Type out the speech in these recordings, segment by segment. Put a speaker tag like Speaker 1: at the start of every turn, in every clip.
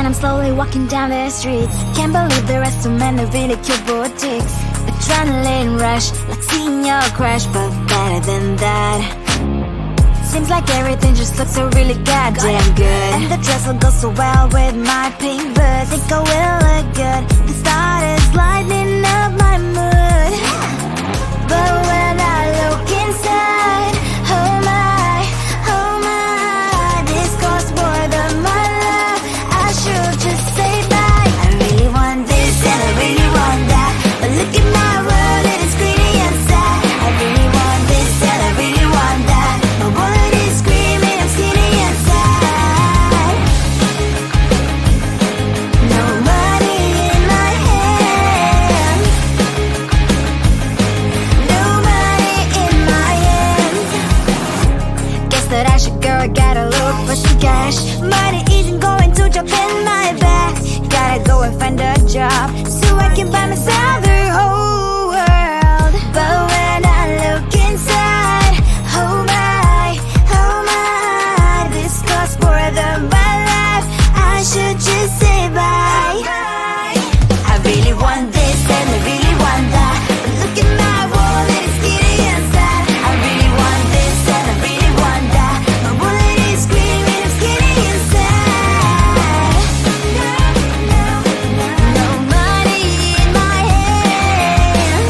Speaker 1: I'm slowly walking down the streets. Can't believe there are so many really cute boutiques. Adrenaline rush, like seeing your crush, but better than that. Seems like everything just looks so really goddamn good. And the dress will go so well with my pink boots. Think I will look good. The thought is lighting up my mood. But when I look inside, oh my, this costs more than my love. I should just say bye. I really want this and I really want that, but look at my world, it is pretty and sad. I really want this and I really want that. My wallet is screaming, I'm skinny and sad. No money in my hand. No money in my hand. Guess that I should go, I gotta look for some cash. Money isn't going to jump in my bag. Gotta go and find a job so I can buy myself the whole world. But when I look inside, oh my, this costs more than my life. I should just say bye. I really want this and I really want that, but look at my wallet, it's skinny and sad. I really want this and I really want that. My wallet is screaming, I'm skinny and sad. No money in my hand.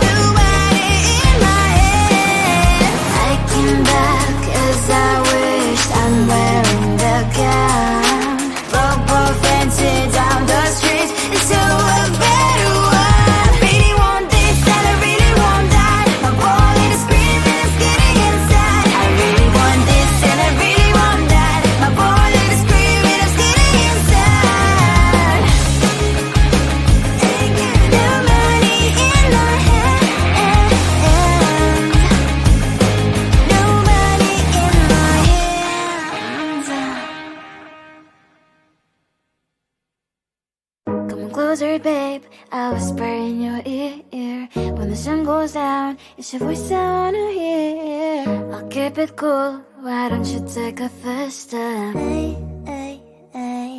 Speaker 1: No money in my hand. I came back as I wished. I'm wearing the gown. Broke fancy down the streets into a better one. Really want this and I really want that. My wallet is screaming, I'm skinny inside. I really want this and I really want that. My wallet is screaming, I'm skinny inside. No money in my hand. No money in my hands. Come on closer, babe, I'll whisper in your ear. When the sun goes down, it's your voice I wanna hear. I'll keep it cool, why don't you take a first step? Hey, hey, hey.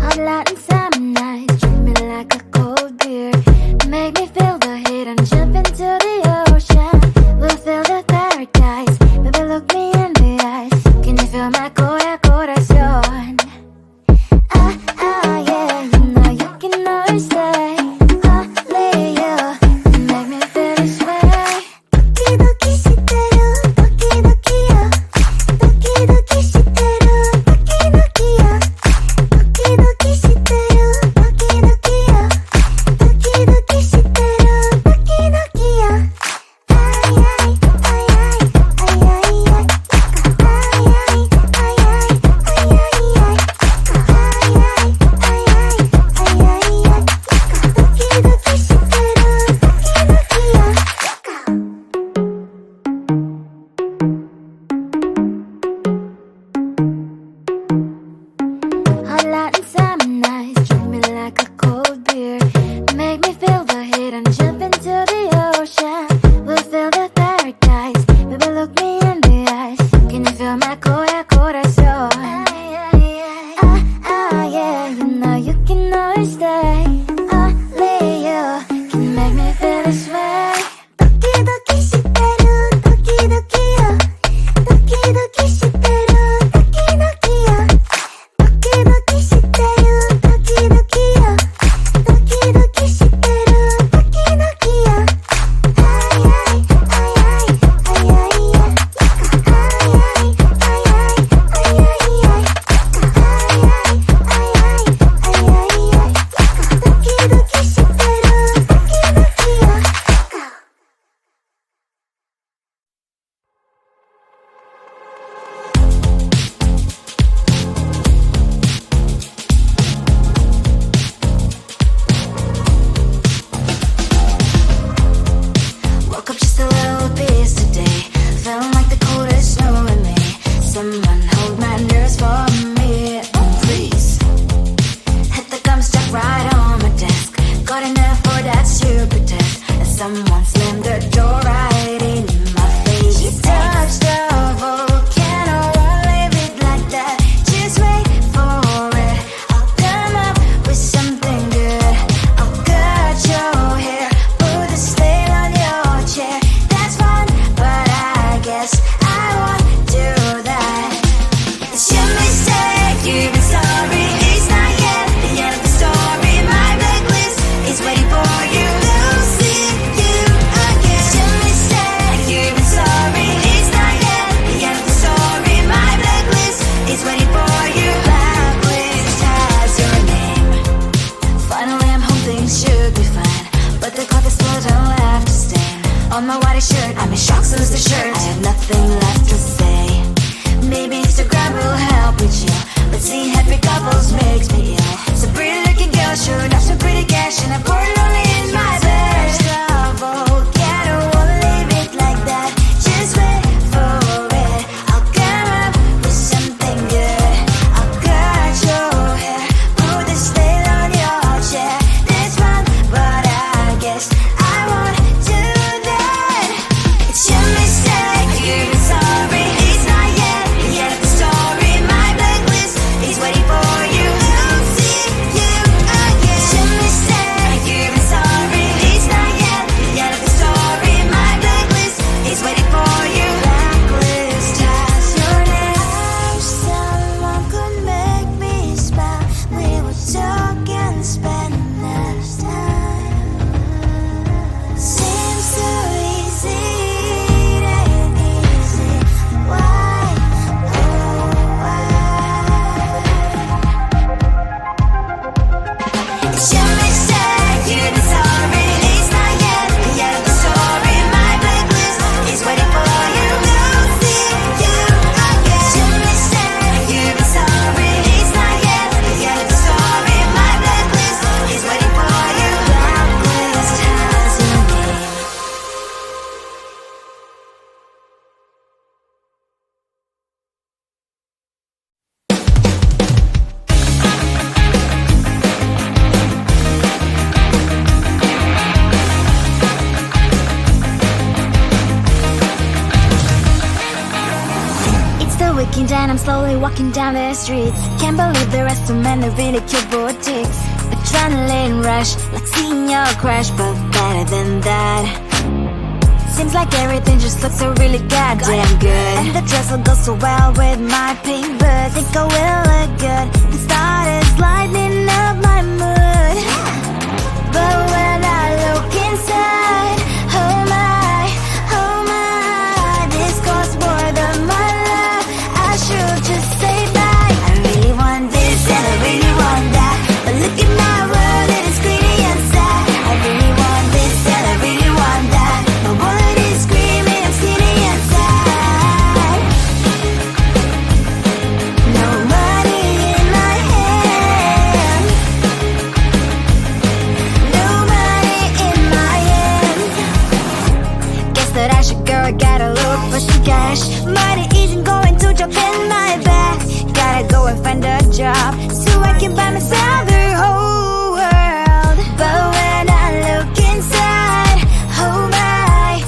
Speaker 1: Hot light and summer nights, treat me like a cold beer. Make me feel the heat and jump into the ocean. We'll feel the paradise, baby look me in the eyes. Can you feel my corazón? Yeah, you know you can always stay. Only you make me feel this way. 도끼도끼 시대로 도끼도끼요. 도끼도끼 시대로 도끼도끼요. 도끼도끼 시대로 even sorry, it's not yet the end of the story. My blacklist is waiting for you. Losing you again. Still mistake, you're even sorry, it's not yet the end of the story. My blacklist is waiting for you. Blacklist has your name. Finally I'm home, things should be fine, but the clock is full, don't have to stain on my white shirt. I'm in shock, so lose the shirt. I have nothing left to say. Maybe Instagram will help with you, but seeing happy couples makes me ill. So pretty looking girl showing off some pretty cash, and I'm pouring only in my bed. Trouble, yeah, I don't wanna leave it like that. Just wait for it. I'll come up with something good. I'll cut your hair, put the stain on your chair. This one, but I guess I won't do that. It's your mistake, you're sorry, it's not yet the end of the story. My blacklist is waiting for you. Losing you again. It's your mistake, you're sorry, it's not yet the end of the story. My blacklist is waiting for you. Blacklist has your name. Someone could make me smile. We would talk and spend less time. Seems so easy, it ain't easy. Why, oh why? It's your mistake, you're sorry, it's not yet the end of the story. My blacklist is waiting for you. Losing you again. It's your mistake, you're sorry, it's not yet the end of the story. My blacklist is waiting for you. Blacklist has your name. It's the weekend and I'm slowly walking down the streets. Can't believe there are so many really cute boutiques. Adrenaline rush, like seeing your crush, but better than that. Seems like everything just looks so really goddamn good, and the dress will go so well with my pink boots. Think I will look good. The start is lighting up my mood, but when I look inside, oh my, this costs more than my love. I should just say bye. I really want this and I really want that, but look at my world, it is greedy and sad. I really want this and I really want that. My wallet is screaming, I'm skinny and sad. No money in my hand. No money in my hand. Guess that I should go, I gotta look for some cash. Money isn't going to drop in my bag. Gotta go and find a job so I can buy myself the whole world. But when I look inside, oh my,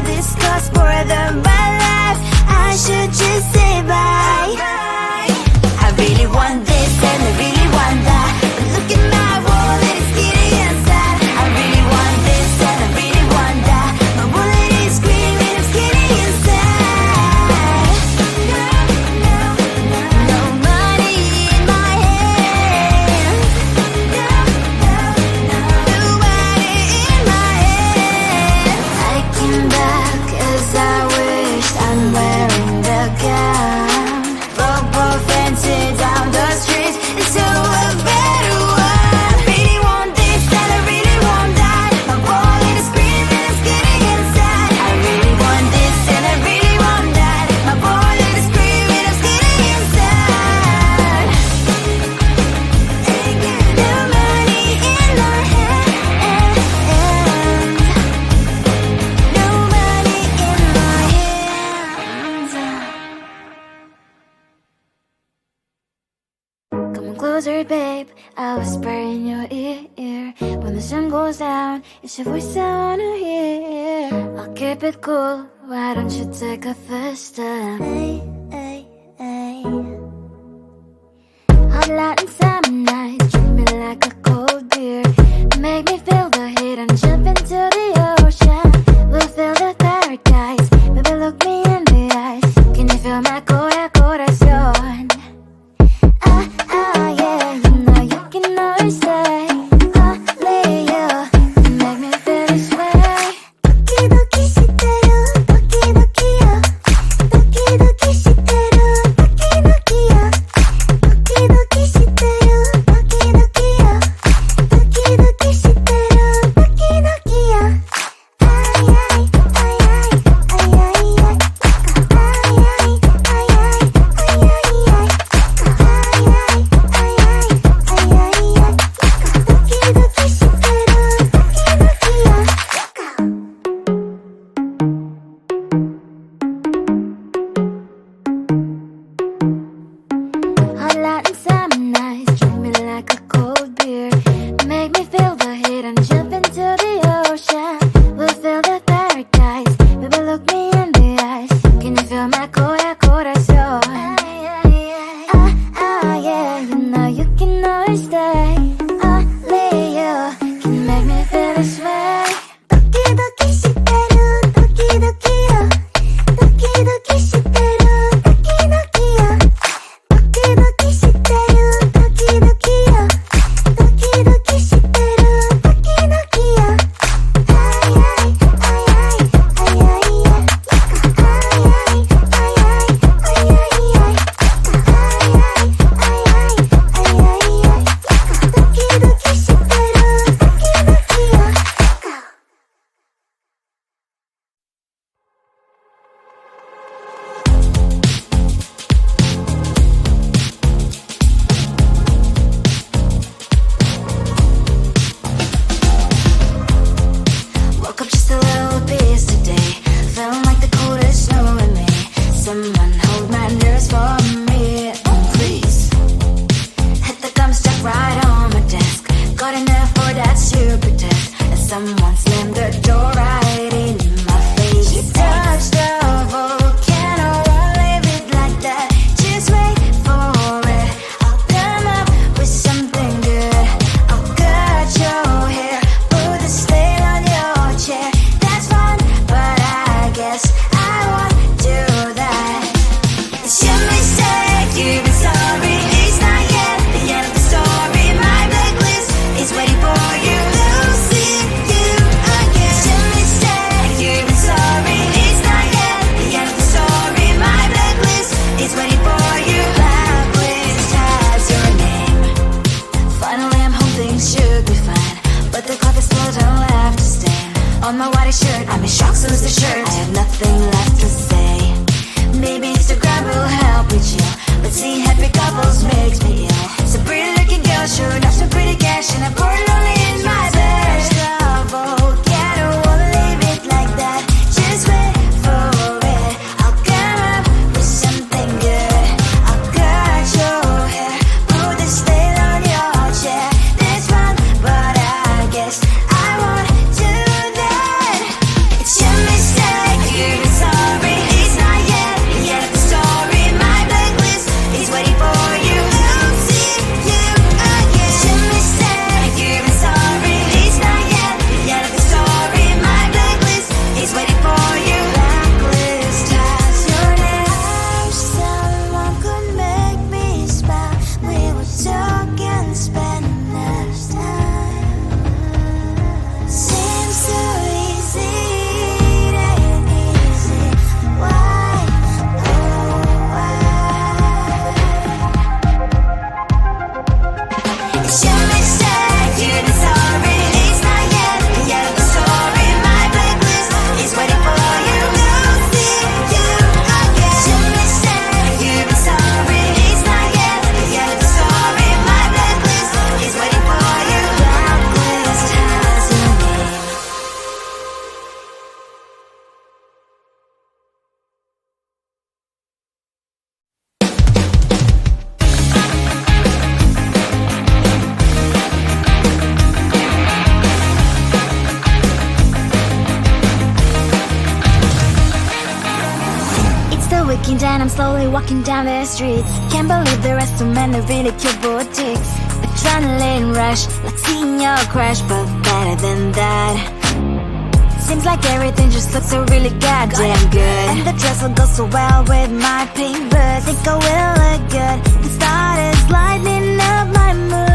Speaker 1: this costs more than my life. I should just say bye. I really want this and I really want that, but look at my wallet, it's skinny and sad. I really want this and I really want that. My wallet is screaming, I'm skinny and sad. No money in my hand. No money in my hand. I came back 'cause I wished I'm wearing the gown. Bobo fancy down the street into a better one. I really want this and I really want that. My wallet is screaming, I'm skinny and sad. I really want this and I really want that. My wallet is screaming, I'm skinny and sad. No money in my hand. No money in my hand. Come closer, babe, I'll whisper in your ear. When the sun goes down, it's your voice I wanna hear. I'll keep it cool, why don't you take a first step? Hey. Hot Latin summer nights, treat me like a cold beer. Make me feel the heat and jump into the ocean. We'll feel the paradise, baby look me in the eyes. Can you feel my corazón? Breaking down, I'm slowly walking down the streets. Can't believe the rest of men are really cute boutiques. Adrenaline rush, like seeing your crush, but better than that. Seems like everything just looks so really goddamn good. And the dress will go so well with my pink boots. Think I will look good. The start is lighting up my mood.